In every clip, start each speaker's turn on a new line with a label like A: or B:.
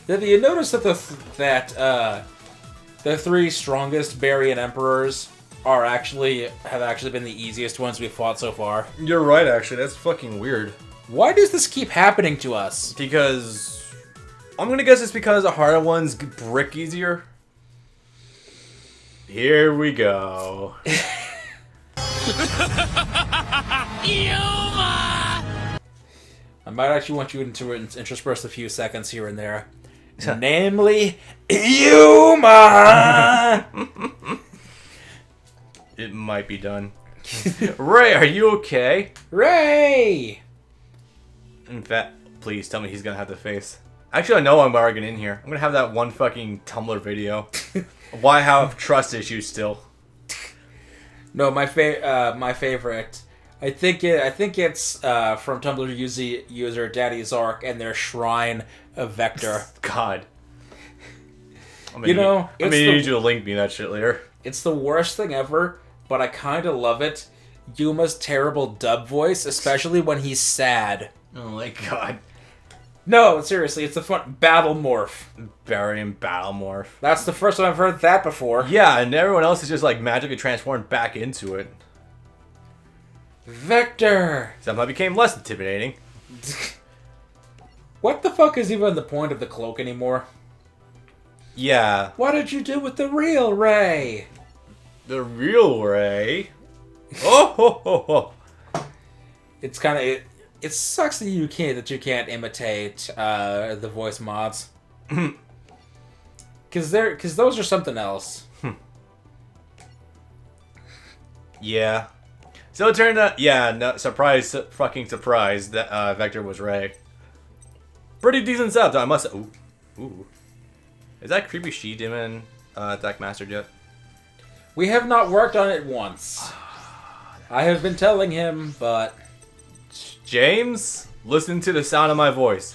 A: You notice that the three strongest Barian Emperors have actually been the easiest ones we've fought so far?
B: You're right, actually. That's fucking weird.
A: Why does this keep happening to us?
B: Because... I'm gonna guess it's because the harder ones brick easier. Here we go.
A: I might actually want you to intersperse a few seconds here and there. Namely, Yuma!
B: It might be done. Ray, are you okay?
A: Ray!
B: In fact, please tell me he's gonna have the face. Actually, I know I'm already in here. I'm gonna have that one fucking Tumblr video. Why have trust issues still?
A: No, my favorite. I think it's from Tumblr user Daddy Zark and their Shrine of Vector.
B: God. I'm
A: You know,
B: gonna need you to link me that shit later.
A: It's the worst thing ever, but I kind of love it. Yuma's terrible dub voice, especially when he's sad.
B: Oh my god.
A: No, seriously, it's the fun battle morph.
B: Barian battle morph.
A: That's the first time I've heard that before.
B: Yeah, and everyone else is just like magically transformed back into it.
A: Vector!
B: Somehow became less intimidating.
A: What the fuck is even the point of the cloak anymore?
B: Yeah.
A: What did you do with the real Ray?
B: The real Ray? Oh ho ho ho.
A: It's kind of... It sucks that you can't imitate the voice mods. Because those are something else.
B: Yeah. So it turned out, yeah, no, fucking surprise that Vector was Ray. Pretty decent stuff, though. I must. Ooh. Is that creepy she-demon attack mastered yet?
A: We have not worked on it once. I have been telling him, but
B: James, listen to the sound of my voice.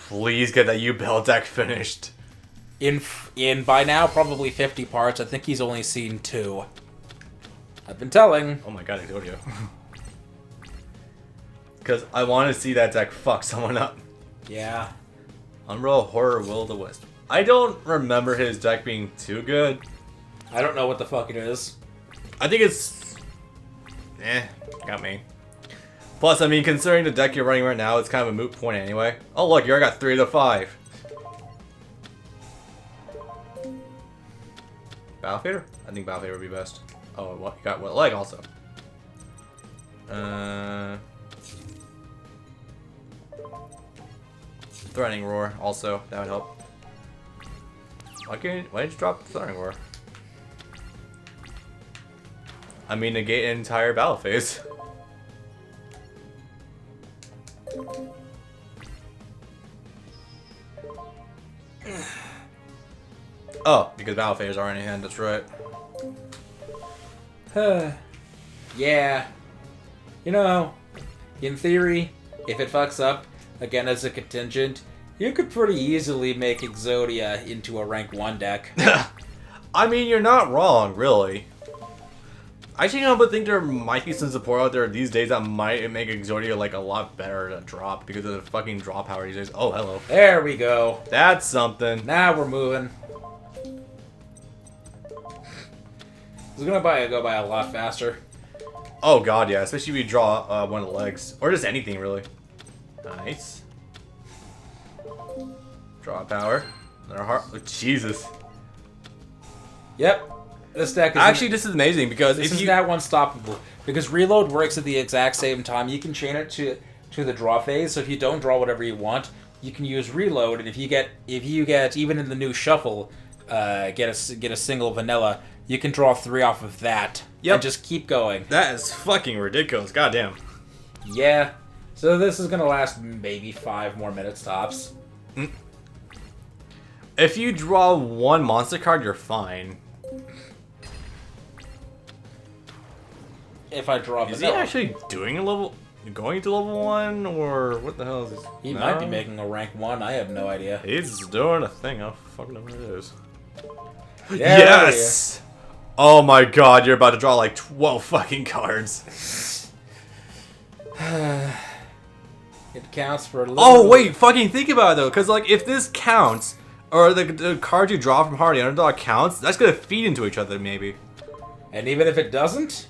B: Please get that U-Bell deck finished.
A: in by now probably 50 parts, I think he's only seen 2. I've been telling.
B: Oh my god, I told you. Because I want to see that deck fuck someone up.
A: Yeah.
B: Unreal Horror Will-o-the-Wisp. I don't remember his deck being too good.
A: I don't know what the fuck it is.
B: I think it's... got me. Plus, I mean, considering the deck you're running right now, it's kind of a moot point anyway. Oh look, you already got 3 to 5. Battle Fader? I think Battle Fader would be best. Oh, what? You got what leg also? Threatening Roar also, that would help. Why did you drop Threatening Roar? I mean, negate an entire battle phase. Oh, because battle phases are in hand, that's right.
A: Yeah. You know, in theory, if it fucks up, again as a contingent, you could pretty easily make Exodia into a rank 1 deck.
B: I mean, you're not wrong, really. I actually think there might be some support out there these days that might make Exodia like a lot better to drop because of the fucking draw power these days. Oh, hello.
A: There we go.
B: That's something.
A: Now we're moving. It's gonna go by a lot faster.
B: Oh god, yeah. Especially if you draw one of the legs. Or just anything, really. Nice. Draw power. Another heart. Oh, Jesus.
A: Yep. This deck is...
B: Actually, this is amazing because
A: this
B: if
A: is
B: you...
A: not one-stoppable. Because reload works at the exact same time. You can chain it to the draw phase, so if you don't draw whatever you want, you can use reload, and if you get even in the new shuffle, get a single vanilla, you can draw 3 off of that.
B: Yep.
A: And just keep going.
B: That is fucking ridiculous. Goddamn.
A: Yeah. So this is gonna last maybe 5 more minutes tops.
B: If you draw 1 monster card, you're fine.
A: If I draw
B: Is
A: vanilla.
B: he actually doing a level... going to level 1? Or what the hell is this?
A: He might be making a rank 1. I have no idea.
B: He's doing a thing. I don't fucking know what it is.
A: Yeah,
B: Yes! Oh my god, you're about to draw like 12 fucking cards.
A: It counts for.
B: Oh wait, fucking think about it though, because like if this counts, or the card you draw from Hardy Underdog counts, that's gonna feed into each other maybe.
A: And even if it doesn't,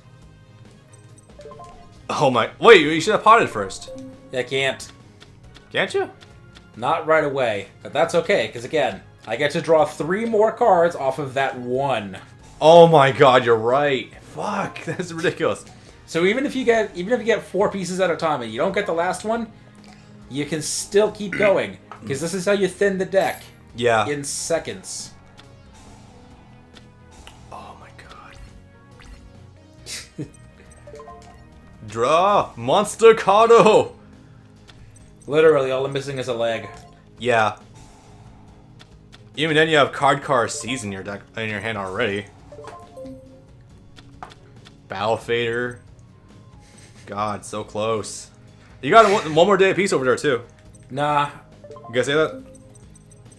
B: oh my! Wait, you should have potted first.
A: I can't.
B: Can't you?
A: Not right away, but that's okay, because again, I get to draw 3 more cards off of that 1.
B: Oh my god, you're right. Fuck, that's ridiculous.
A: So even if you get 4 pieces at a time and you don't get the last one, you can still keep going, because this is how you thin the deck.
B: Yeah.
A: In seconds.
B: Oh my god. Draw Monster Cardo.
A: Literally, all I'm missing is a leg.
B: Yeah. Even then, you have Card Seas in your deck in your hand already. Battle Fader. God, so close. You got one more day apiece over there too.
A: Nah.
B: You guys say that?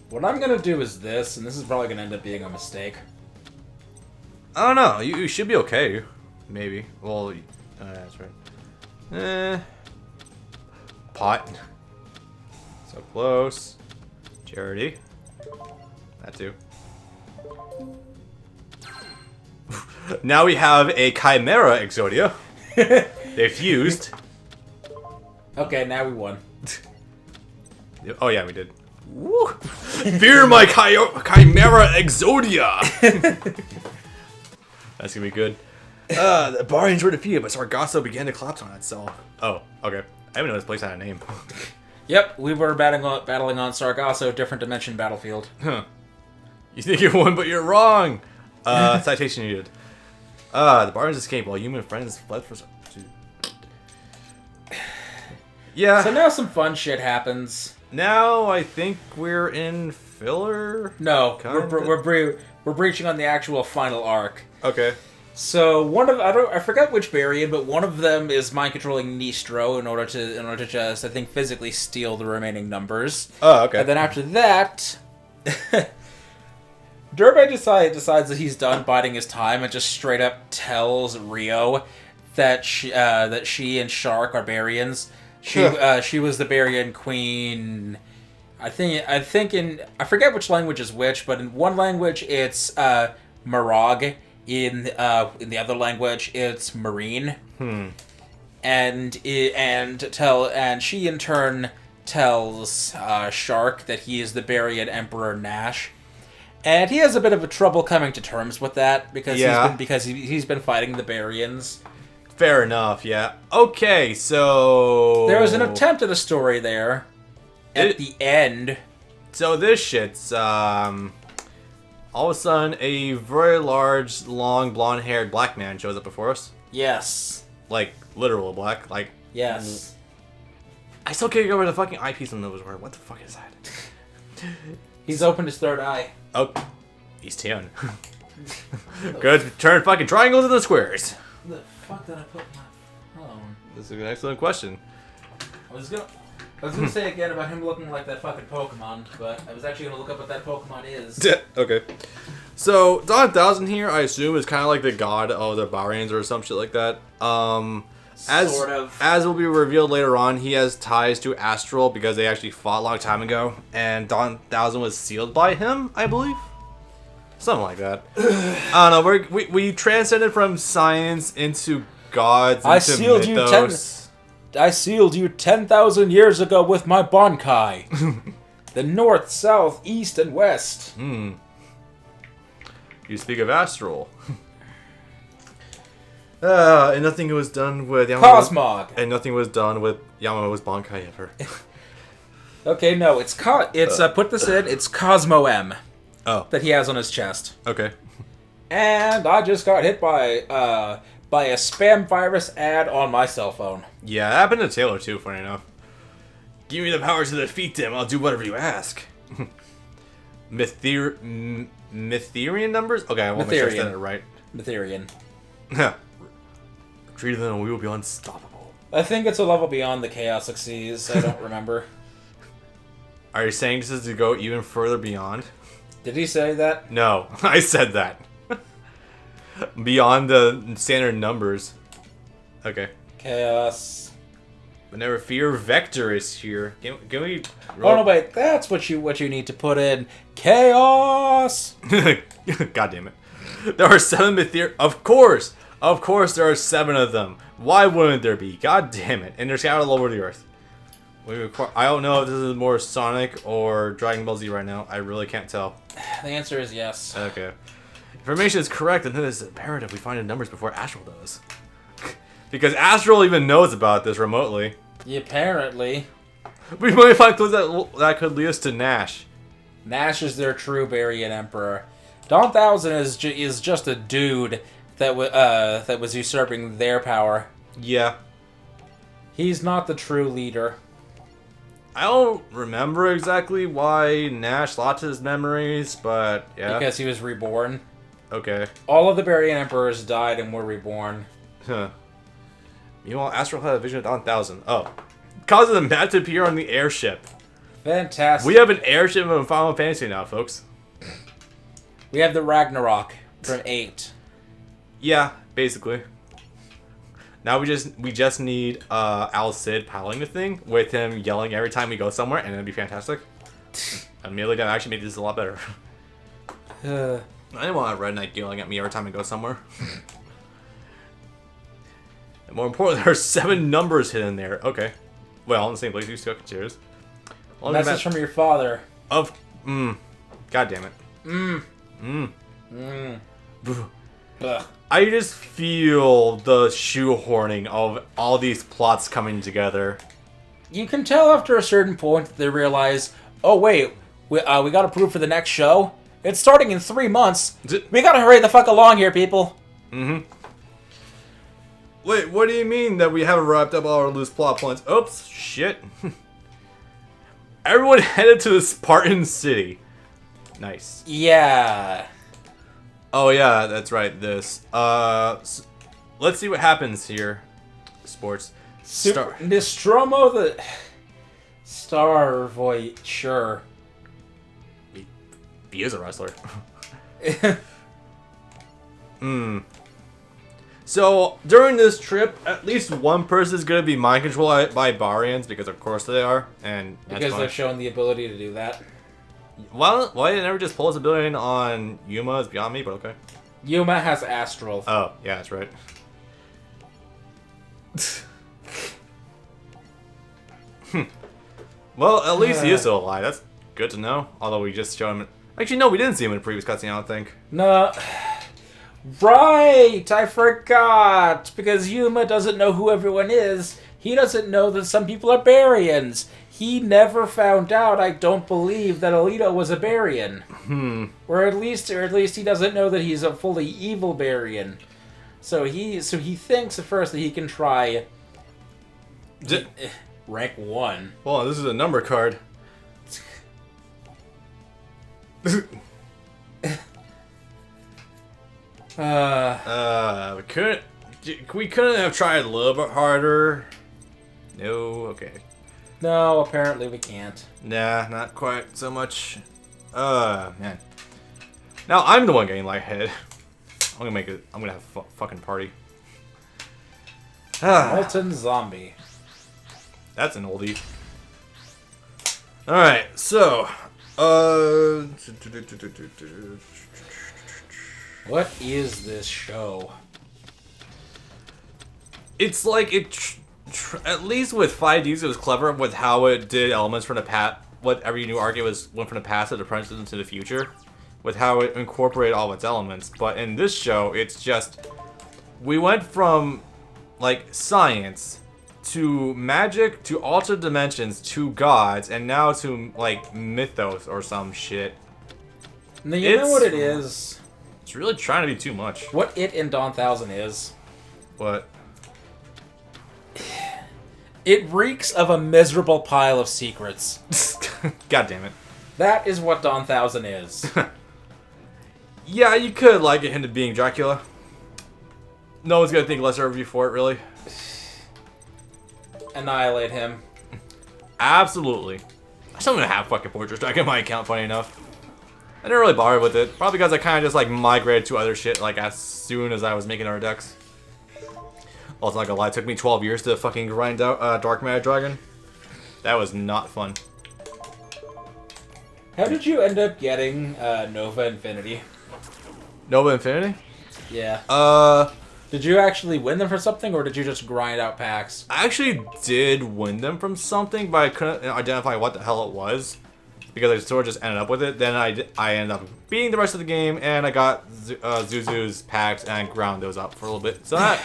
A: What I'm gonna do is this, and this is probably gonna end up being a mistake.
B: I don't know. You should be okay. Maybe. Well, that's right. Pot. So close. Charity. That too. Now we have a Chimera Exodia. They fused.
A: Okay, now we won.
B: Oh yeah, we did. Woo! Fear my Chimera Exodia! That's gonna be good. The Barians were defeated, but Sargasso began to collapse on itself. Oh, okay. I even know this place had a name.
A: Yep, we were battling on Sargasso, different dimension battlefield.
B: Huh. You think you won, but you're wrong! Citation needed. The Barians escaped while human friends fled for... Yeah.
A: So now some fun shit happens.
B: Now I think we're in filler?
A: No, we're breaching on the actual final arc.
B: Okay.
A: So one of I forgot which Barian, but one of them is mind controlling Nistro in order to just I think physically steal the remaining numbers.
B: Oh, okay.
A: And then after that, Durbe decides that he's done biding his time and just straight up tells Rio that she and Shark are Barians. She was the Barian queen. I forget which language is which, but in one language it's Marag. In the other language, it's Marine. And she in turn tells Shark that he is the Barian Emperor Nash, and he has a bit of a trouble coming to terms with that because he's been fighting the Barians.
B: Fair enough. Yeah. Okay. So
A: there was an attempt at a story there at the end.
B: So this shit's all of a sudden, a very large, long, blonde-haired black man shows up before us.
A: Yes.
B: Like, literal black. Like,
A: yes.
B: I still can't get where the fucking eyepiece on those were. What the fuck is that?
A: He's opened his third eye.
B: Oh, he's 10. Good. Turn fucking triangles into squares.
A: Where the fuck did I put my phone?
B: This is an excellent question.
A: I was gonna say again about him looking like that fucking Pokemon, but I was actually gonna look up what that Pokemon is.
B: Okay. So, Don 1000 here, I assume, is kind of like the god of the Barians or some shit like that.
A: Sort of.
B: As will be revealed later on, he has ties to Astral because they actually fought a long time ago, and Don 1000 was sealed by him, I believe? Something like that. I don't know, we transcended from science into gods, into
A: I sealed
B: mythos.
A: I sealed you 10,000 years ago with my Bankai. The north, south, east, and west.
B: You speak of Astral. And nothing was done with Yamamo's...
A: Cosmog.
B: And nothing was done with Yamamo's Bankai ever.
A: Okay, no, it's put this in, it's Cosmo M.
B: Oh.
A: That he has on his chest.
B: Okay.
A: And I just got hit by a spam virus ad on my cell phone.
B: Yeah, that happened to Taylor too, funny enough. Give me the power to defeat them, I'll do whatever you ask. Mytherian numbers? Okay, I won't make sure I said it right.
A: Mytherian.
B: Retreat them and we will be unstoppable.
A: I think it's a level beyond the Chaosic Seas. I don't remember.
B: Are you saying this is to go even further beyond?
A: Did he say that?
B: No, I said that. Beyond the standard numbers. Okay.
A: Chaos.
B: But never fear, Vector is here. Can we?
A: Oh no, wait. That's what you need to put in. Chaos.
B: God damn it! There are 7 Mythical. Of course, there are 7 of them. Why wouldn't there be? God damn it! And they're scattered all over the earth. I don't know if this is more Sonic or Dragon Ball Z right now. I really can't tell.
A: The answer is yes.
B: Okay. Information is correct, and it is imperative we find the numbers before Astral does. Because Astral even knows about this remotely.
A: Apparently.
B: We might find clues that could lead us to Nash.
A: Nash is their true Baryon Emperor. Don Thousand is just a dude that was usurping their power.
B: Yeah.
A: He's not the true leader.
B: I don't remember exactly why Nash lost his memories, but yeah.
A: Because he was reborn.
B: Okay.
A: All of the Baryon Emperors died and were reborn.
B: Huh. Meanwhile, Astral had a vision of Don Thousand. Oh. Causes a map to appear on the airship.
A: Fantastic.
B: We have an airship in Final Fantasy now, folks.
A: We have the Ragnarok from 8.
B: Yeah, basically. Now we just need Al Cid piloting the thing with him yelling every time we go somewhere, and it'd be fantastic. Immediately, that actually made this a lot better. I didn't want a Red Knight yelling at me every time I go somewhere. And more importantly, there are 7 numbers hidden there. Okay. Well, in the same place, you still cheers.
A: Message from your father.
B: God damn it.
A: Ugh.
B: I just feel the shoehorning of all these plots coming together.
A: You can tell after a certain point that they realize, oh wait, we got approved for the next show. It's starting in 3 months. We gotta hurry the fuck along here, people.
B: Wait, what do you mean that we haven't wrapped up all our loose plot points? Oops, shit. Everyone headed to the Spartan City. Nice.
A: Yeah.
B: Oh yeah, that's right, this. Let's see what happens here. Sports.
A: Nostromo the... Star Void, sure.
B: He is a wrestler. So, during this trip, at least one person is going to be mind controlled by Baryons, because of course they are, and that's
A: because
B: fine.
A: they've shown the ability to do that.
B: Why did they never just pull his ability on Yuma is beyond me, but okay.
A: Yuma has Astral.
B: Oh, yeah, that's right. Well, at least he is still alive. That's good to know. Although we just showed him... Actually, no, we didn't see him in the previous cutscene, I don't think.
A: No. Right! I forgot! Because Yuma doesn't know who everyone is. He doesn't know that some people are Baryons. He never found out, I don't believe, that Alito was a Baryon. Or at least he doesn't know that he's a fully evil Baryon. So he thinks at first that he can try rank 1.
B: Well, this is a number card. We couldn't have tried a little bit harder. No, okay.
A: No, apparently we can't.
B: Nah, not quite so much. Man. Now I'm the one getting lightheaded. I'm gonna have a fucking party.
A: Molten Zombie.
B: That's an oldie. Alright, so
A: what is this show?
B: It's like at least with 5Ds, it was clever with how it did elements from the past. What every new arc went from the past to the present into the future, with how it incorporated all of its elements. But in this show, it's just we went from like science to magic to alternate dimensions to gods, and now to like mythos or some shit.
A: Now, you know what it is?
B: It's really trying to be too much.
A: What it in Dawn Thousand is?
B: What?
A: It reeks of a miserable pile of secrets.
B: God damn it.
A: That is what Dawn Thousand is.
B: Yeah, you could liken him to being Dracula. No one's gonna think lesser of you for it, really.
A: Annihilate him.
B: Absolutely. I still don't have fucking Fortress Strike in my account, funny enough. I didn't really bother with it. Probably because I kind of just like migrated to other shit like as soon as I was making our decks. Also, not gonna lie, it took me 12 years to fucking grind out Dark Matter Dragon. That was not fun.
A: How did you end up getting Nova Infinity?
B: Nova Infinity?
A: Yeah. Did you actually win them for something, or did you just grind out packs?
B: I actually did win them from something, but I couldn't identify what the hell it was. Because I sort of just ended up with it. Then I ended up beating the rest of the game, and I got Zuzu's packs, and I ground those up for a little bit. So that,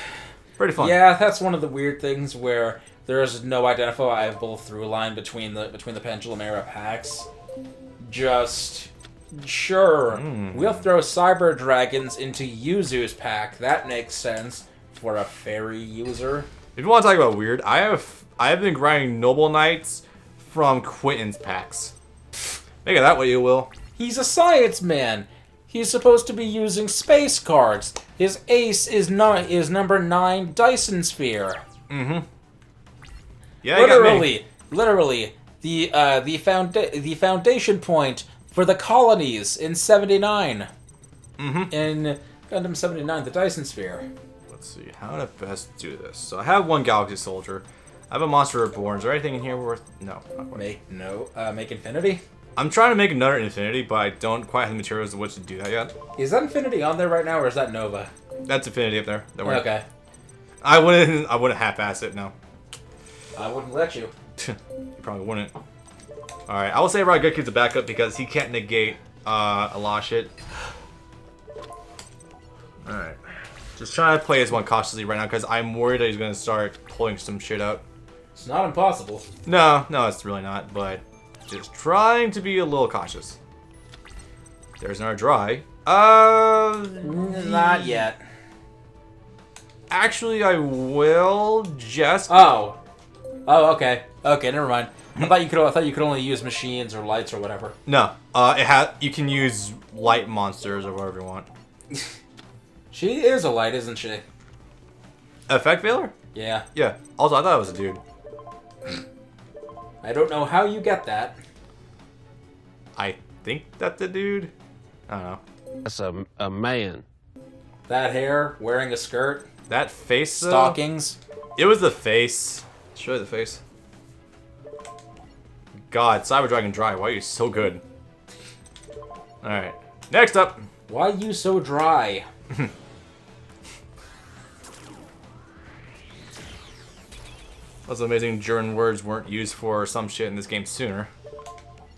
B: pretty fun.
A: Yeah, that's one of the weird things where there's no identifiable through line between the Pendulum Era packs. Just... Sure, we'll throw Cyber Dragons into Yuzu's pack. That makes sense for a fairy user.
B: If you want to talk about weird, I have been grinding Noble Knights from Quentin's packs. Make it that way you will.
A: He's a science man. He's supposed to be using space cards. His ace is number 9 Dyson Sphere.
B: Mm-hmm. Yeah,
A: literally, the foundation point for the colonies in 79.
B: Mm-hmm.
A: In Gundam 79, the Dyson Sphere.
B: Let's see how to best do this. So I have one Galaxy Soldier. I have a Monster Reborn. Is there anything in here worth? No. Not quite.
A: Make Infinity.
B: I'm trying to make another Infinity, but I don't quite have the materials in which to do that yet.
A: Is that Infinity on there right now, or is that Nova?
B: That's Infinity up there. Don't worry.
A: Okay.
B: I wouldn't half-ass it. No.
A: I wouldn't let you.
B: You probably wouldn't. Alright, I will say Raigaku's a backup because he can't negate a lot of shit. Alright. Just trying to play this one cautiously right now because I'm worried that he's going to start pulling some shit out.
A: It's not impossible.
B: No, it's really not, but just trying to be a little cautious. There's another dry.
A: Not yet.
B: Actually, I will just...
A: Oh, okay. Okay, never mind. I thought you could only use machines or lights or whatever.
B: No, you can use light monsters or whatever you want.
A: She is a light, isn't she?
B: Effect Veiler?
A: Yeah.
B: Yeah. Also, I thought it was a dude.
A: I don't know how you get that.
B: I think that's a dude. I don't know.
C: That's a man.
A: That hair, wearing a skirt,
B: That face, though?
A: stockings.
B: It was the face. Show you the face. God, Cyber Dragon Dry, why are you so good? Alright. Next up.
A: Why you so dry?
B: Those amazing German words weren't used for some shit in this game sooner.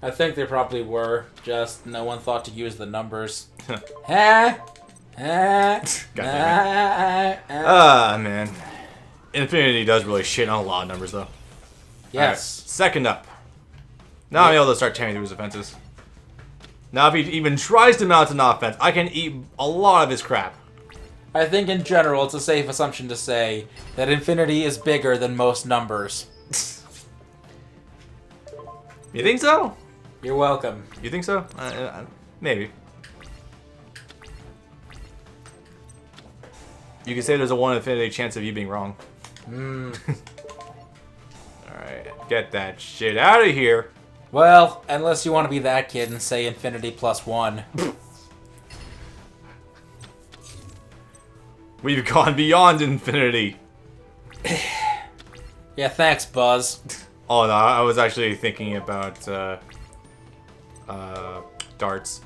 A: I think they probably were, just no one thought to use the numbers. Ah,
B: man. Infinity does really shit on a lot of numbers, though.
A: yes.
B: Alright, second up. Now I'm able to start tearing through his offenses. Now if he even tries to mount an offense, I can eat a lot of his crap.
A: I think in general it's a safe assumption to say that infinity is bigger than most numbers.
B: You think so?
A: You're welcome.
B: You think so? Maybe. You can say there's a 1 in infinity chance of you being wrong. Alright, get that shit out of here.
A: Well, unless you want to be that kid and say infinity plus 1.
B: We've gone beyond infinity.
A: Yeah, thanks, Buzz.
B: Oh no, I was actually thinking about darts.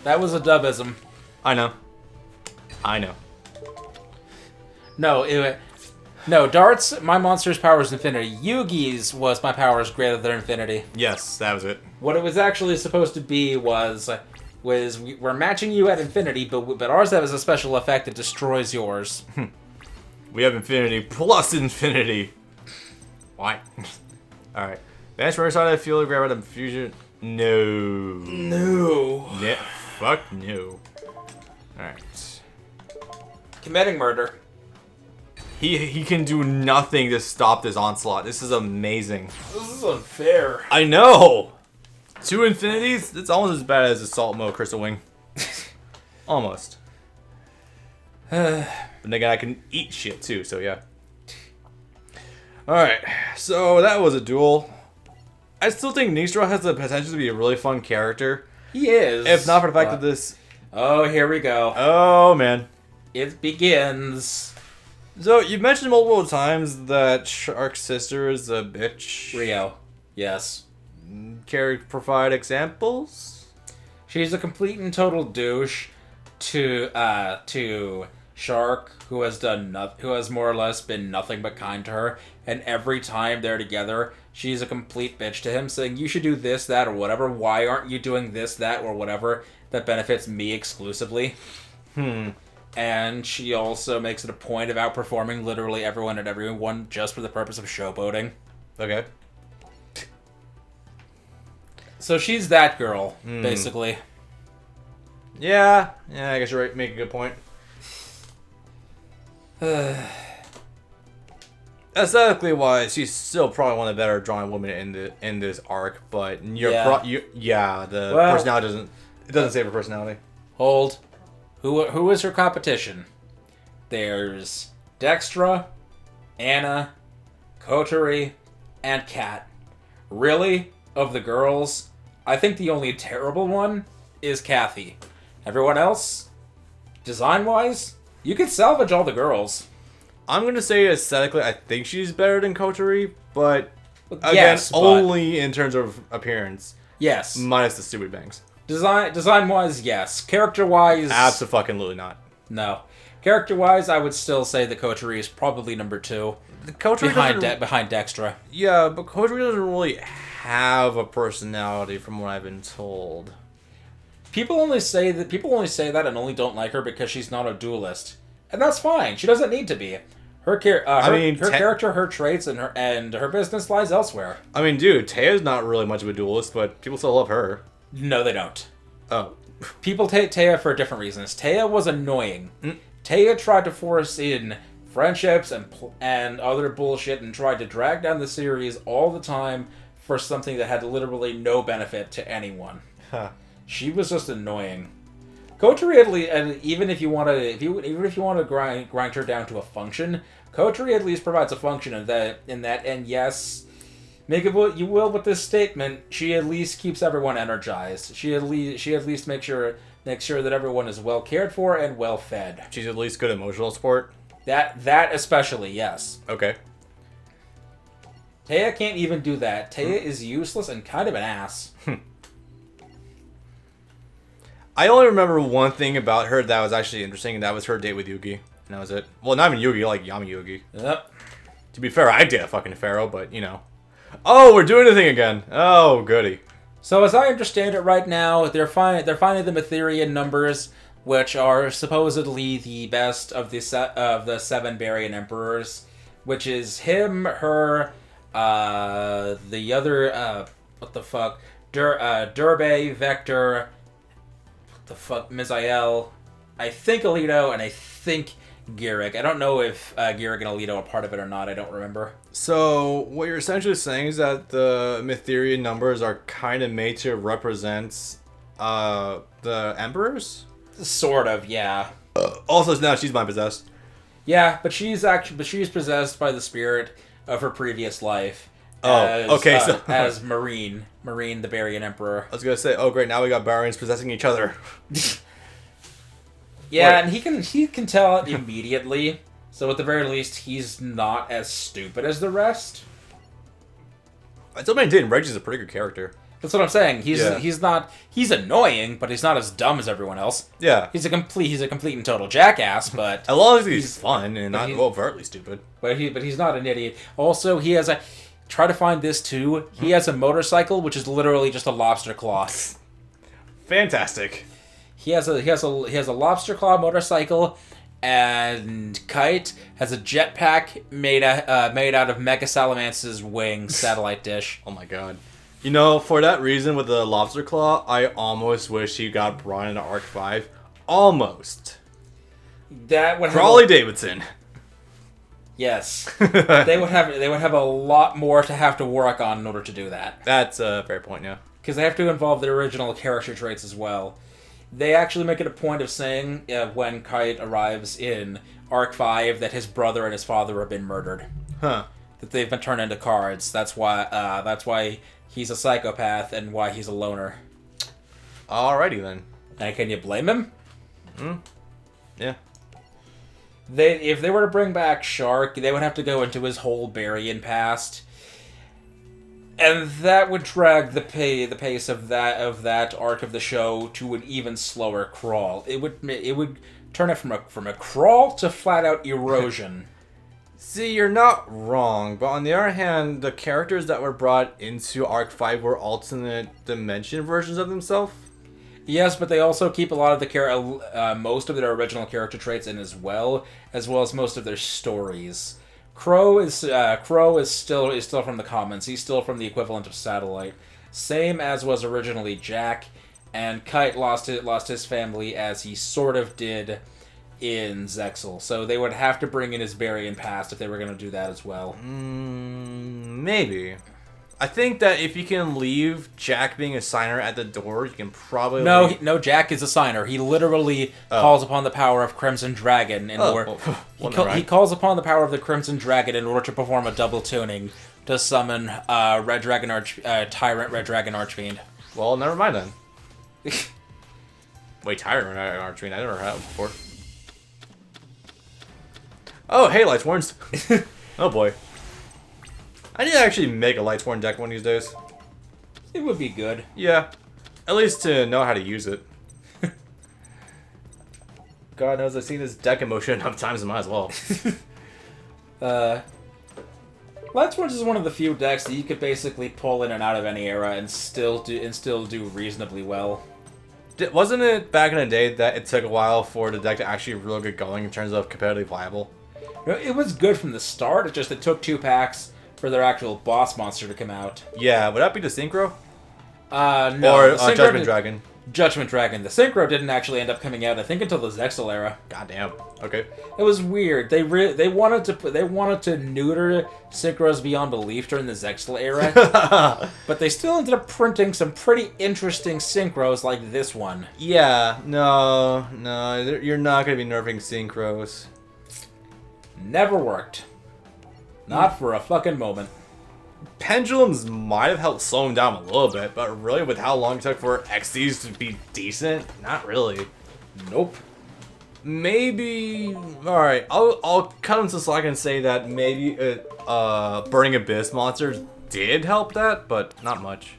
A: That was a dubism.
B: I know.
A: No, darts, my monster's power is infinity. Yugi's was my power is greater than infinity.
B: Yes, that was it.
A: What it was actually supposed to be was we're matching you at infinity, but ours has a special effect that destroys yours.
B: We have infinity plus infinity. Why? Alright. Vanish from side, I feel grab out of fusion. No. Yeah. Fuck no. Alright.
A: Committing murder.
B: He can do nothing to stop this onslaught. This is amazing.
A: This is unfair.
B: I know! 2 infinities? It's almost as bad as Assault Mode Crystal Wing. Almost. But then again, I can eat shit too, so yeah. Alright, so that was a duel. I still think Nistro has the potential to be a really fun character.
A: He is.
B: If not for the fact that this...
A: Oh, here we go.
B: Oh, man.
A: It begins.
B: So, you mentioned multiple times that Shark's sister is a bitch.
A: Rio. Yes.
B: Care to provide examples?
A: She's a complete and total douche to Shark, who has more or less been nothing but kind to her, and every time they're together, she's a complete bitch to him, saying, you should do this, that, or whatever. Why aren't you doing this, that, or whatever that benefits me exclusively? And she also makes it a point of outperforming literally everyone and everyone just for the purpose of showboating.
B: Okay.
A: So she's that girl, basically.
B: Yeah, I guess you're right. Make a good point. Aesthetically wise, she's still probably one of the better drawn women in this arc, but personality doesn't save her personality.
A: Hold. Who is her competition? There's Dextra, Anna, Kotori, and Kat. Really, of the girls, I think the only terrible one is Kathy. Everyone else, design-wise, you could salvage all the girls.
B: I'm gonna say aesthetically, I think she's better than Kotori, but again,
A: Yes,
B: only in terms of appearance.
A: Yes.
B: Minus the stupid bangs.
A: Design-wise, yes. Character-wise...
B: Absolutely not.
A: No. Character-wise, I would still say the Kotori is probably number 2.
B: Kotori
A: behind Dextra.
B: Yeah, but Kotori doesn't really have a personality from what I've been told.
A: People only say that and only don't like her because she's not a duelist. And that's fine. She doesn't need to be. Her character, her traits, and her business lies elsewhere.
B: I mean, dude, Taya's not really much of a duelist, but people still love her.
A: No, they don't.
B: Oh.
A: People take Taya for different reasons. Taya was annoying. Taya tried to force in friendships and other bullshit and tried to drag down the series all the time for something that had literally no benefit to anyone.
B: Huh.
A: She was just annoying. Kotori, at least, and even if you want to grind her down to a function, Kotori at least provides a function in that. And yes, make it what you will with this statement, she at least keeps everyone energized. She at least makes sure that everyone is well cared for and well fed.
B: She's at least good emotional support.
A: That especially, yes.
B: Okay.
A: Taya can't even do that. Taya is useless and kind of an ass.
B: I only remember one thing about her that was actually interesting, and that was her date with Yugi. And that was it. Well, not even Yugi, like Yami Yugi.
A: Yep.
B: To be fair, I did a fucking Pharaoh, but, you know. Oh, we're doing the thing again. Oh, goody.
A: So as I understand it right now, they're finding the Mytherian numbers, which are supposedly the best of the 7 Barian Emperors, which is him, her, the other, what the fuck, Durbe, Vector, what the fuck, Misael, I think Alito, and I think Giric. I don't know if Giric and Alito are part of it or not. I don't remember.
B: So, what you're essentially saying is that the Mytherian numbers are kind of made to represent the Emperors?
A: Sort of, yeah.
B: Also, now she's mind-possessed.
A: Yeah, but she's possessed by the spirit of her previous life. As Marine, the Barian Emperor.
B: I was gonna say, oh great, now we got Barians possessing each other.
A: Yeah, and he can tell it immediately. So at the very least, he's not as stupid as the rest.
B: I still maintain Reggie's a pretty good character.
A: That's what I'm saying. He's annoying, but he's not as dumb as everyone else.
B: Yeah.
A: He's a complete and total jackass, but
B: as long as he's fun and not overtly stupid.
A: But he's not an idiot. Also, he has try to find this too. He has a motorcycle which is literally just a lobster claw.
B: Fantastic.
A: He has a lobster claw motorcycle, and Kite has a jetpack made out of Mega Salamance's wing satellite dish.
B: Oh my god. You know, for that reason with the lobster claw, I almost wish he got brought into Arc 5. Almost.
A: That would
B: Crawley Davidson.
A: Yes. they would have a lot more to have to work on in order to do that.
B: That's a fair point, yeah.
A: Because they have to involve their original character traits as well. They actually make it a point of saying when Kite arrives in Arc 5 that his brother and his father have been murdered.
B: Huh.
A: That they've been turned into cards. That's why he's a psychopath and why he's a loner.
B: Alrighty then.
A: And can you blame him?
B: Yeah.
A: if they were to bring back Shark, they would have to go into his whole Burying past, and that would drag the pace of that arc of the show to an even slower crawl. It would turn it from a crawl to flat out erosion.
B: See, you're not wrong, but on the other hand, the characters that were brought into Arc 5 were alternate dimension versions of themselves.
A: Yes, but they also keep a lot of the most of their original character traits in as well as most of their stories. Crow is still from the commons. He's still from the equivalent of Satellite, same as was originally Jack, and Kite lost his family as he sort of did in Zexal. So they would have to bring in his Burying past if they were going to do that as well.
B: Maybe. I think that if you can leave Jack being a signer at the door, you can probably...
A: No, Jack is a signer. He literally calls upon the power of Crimson Dragon in order... He calls upon the power of the Crimson Dragon in order to perform a double tuning to summon Tyrant Red Dragon Archfiend.
B: Well, never mind then. Wait, Tyrant Red Dragon Archfiend? I never heard that before. Oh, hey, Lightsworns. Oh boy. I need to actually make a Lightsworn deck one of these days.
A: It would be good.
B: Yeah. At least to know how to use it. God knows I've seen this deck in motion enough times, I might as well.
A: Lightsworns is one of the few decks that you could basically pull in and out of any era and still do reasonably well.
B: Wasn't it back in the day that it took a while for the deck to actually really get going in terms of competitively viable?
A: It was good from the start, it took 2 packs for their actual boss monster to come out.
B: Yeah, would that be the Synchro?
A: No.
B: Or Judgment Dragon?
A: Judgment Dragon. The Synchro didn't actually end up coming out, I think, until the Zexal era.
B: Goddamn. Okay.
A: It was weird. They wanted to neuter Synchros beyond belief during the Zexal era, but they still ended up printing some pretty interesting Synchros like this one.
B: Yeah. No. You're not going to be nerfing Synchros.
A: Never worked. Not for a fucking moment.
B: Pendulums might have helped slow him down a little bit, but really with how long it took for XDs to be decent, not really.
A: Nope.
B: Maybe... Alright, I'll cut him to slack and say that maybe Burning Abyss monsters did help that, but not much.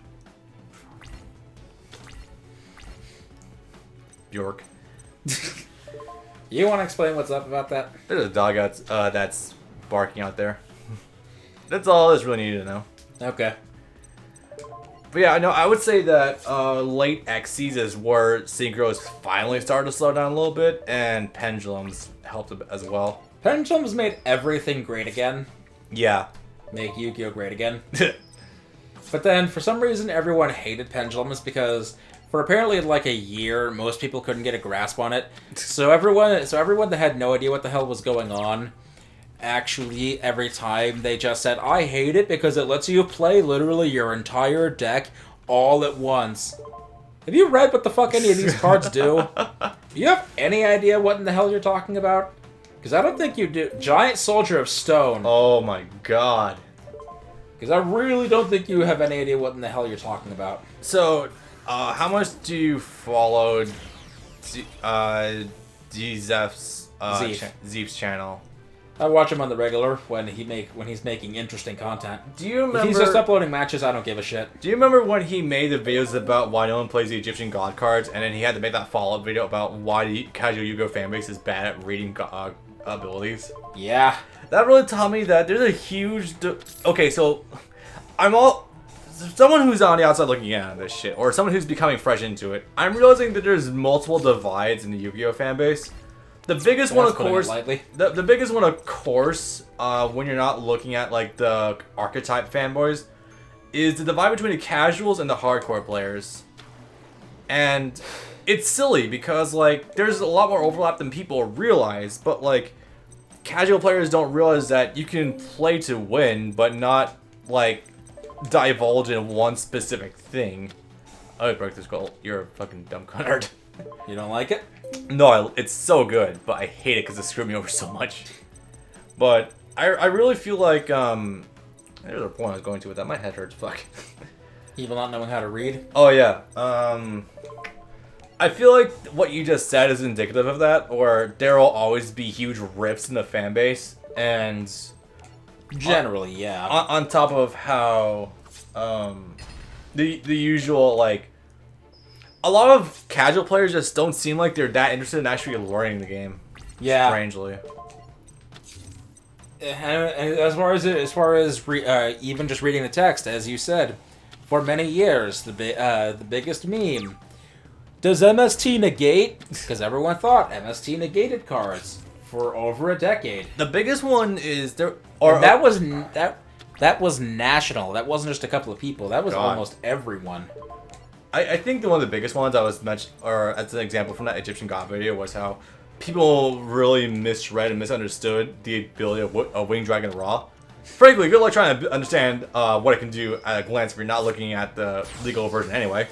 B: Bjork.
A: You want to explain what's up about that?
B: There's a dog that's barking out there. That's all that's really needed to know.
A: Okay.
B: But yeah, no, I would say that late Xyz is where Synchros finally started to slow down a little bit, and Pendulums helped a bit as well.
A: Pendulums made everything great again.
B: Yeah.
A: Make Yu-Gi-Oh! Great again. But then, for some reason, everyone hated Pendulums because for apparently like a year, most people couldn't get a grasp on it. So everyone that had no idea what the hell was going on, actually, every time they just said, I hate it because it lets you play literally your entire deck all at once. Have you read what the fuck any of these cards do? Do you have any idea what in the hell you're talking about? Because I don't think you do. Giant Soldier of Stone.
B: Oh my god.
A: Because I really don't think you have any idea what in the hell you're talking about.
B: So, how much do you follow Zeef's channel?
A: I watch him on the regular when he's making interesting content.
B: Do you remember?
A: If he's just uploading matches, I don't give a shit.
B: Do you remember when he made the videos about why no one plays the Egyptian god cards, and then he had to make that follow-up video about why the casual Yu-Gi-Oh fanbase is bad at reading god abilities?
A: Yeah.
B: That really taught me that there's a huge... Okay, so someone who's on the outside looking in at this shit, or someone who's becoming fresh into it, I'm realizing that there's multiple divides in the Yu-Gi-Oh fanbase. The biggest one, of course, the biggest one, of course, when you're not looking at like the archetype fanboys, is the divide between the casuals and the hardcore players. And it's silly because like there's a lot more overlap than people realize, but like casual players don't realize that you can play to win, but not like divulge in one specific thing. Oh, I broke this goal. You're a fucking dumb cunt.
A: You don't like it?
B: No, it's so good, but I hate it because it screwed me over so much. But I really feel like there's a point I was going to with that. My head hurts. Fuck.
A: Even not knowing how to read.
B: Oh yeah. I feel like what you just said is indicative of that, or there will always be huge rips in the fan base, and
A: Generally, yeah.
B: on top of how the usual, like, a lot of casual players just don't seem like they're that interested in actually learning the game.
A: Yeah.
B: Strangely.
A: And as far as even just reading the text, as you said, for many years, the biggest meme. Does MST negate? Because everyone thought MST negated cards for over a decade.
B: The biggest one is there.
A: And that was national. That wasn't just a couple of people. That was
B: God.
A: almost everyone.
B: I think one of the biggest ones I was mentioned, or as an example from that Egyptian God video, was how people really misread and misunderstood the ability of Winged Dragon Raw. Frankly, good luck trying to understand what it can do at a glance if you're not looking at the legal version anyway.